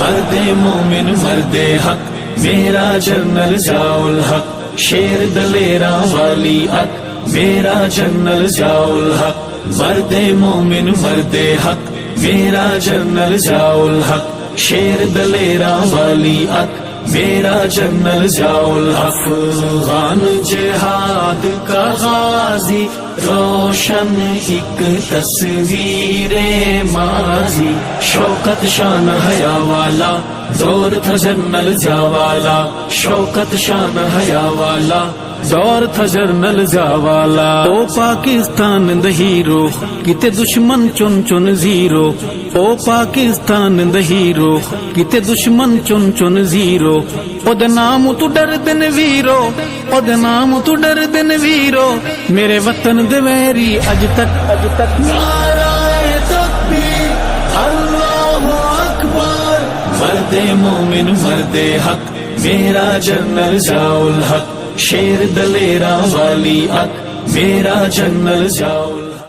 मर्दे मोमिन मर्दे हक, मेरा जनरल जाउल हक, शेर दलेरा वाली अक, मेरा जनरल जाउल हक। मर्दे मोमिन मर्दे हक, मेरा जनरल जाउल हक, शेर दलेरा वाली अक, मेरा जनरल जाउल हक। अफगान जिहाद का गाजी, रोशन एक तस्वीरे माजी, शौकत शान हया वाला, दौर था जनरल जावाला, शौकत शान हया वाला, दौर था जनरल जावाला। ओ पाकिस्तान द हीरो, किते दुश्मन चुन चुन जीरो, ओ पाकिस्तान द हीरो, किते दुश्मन चुन चुन जीरो। ओदे नाम तू डर दिन वीरो, ओदे नाम तू डर दिन वीरो, मेरे वतन दे वैरी अज तक नाराए तकबीर, अल्लाहु अकबर। मर्दे मोमिन मर्दे हक, मेरा जनरल जाउल हक, शेर दलेरा वाली अक, मेरा जनरल जाउल हक।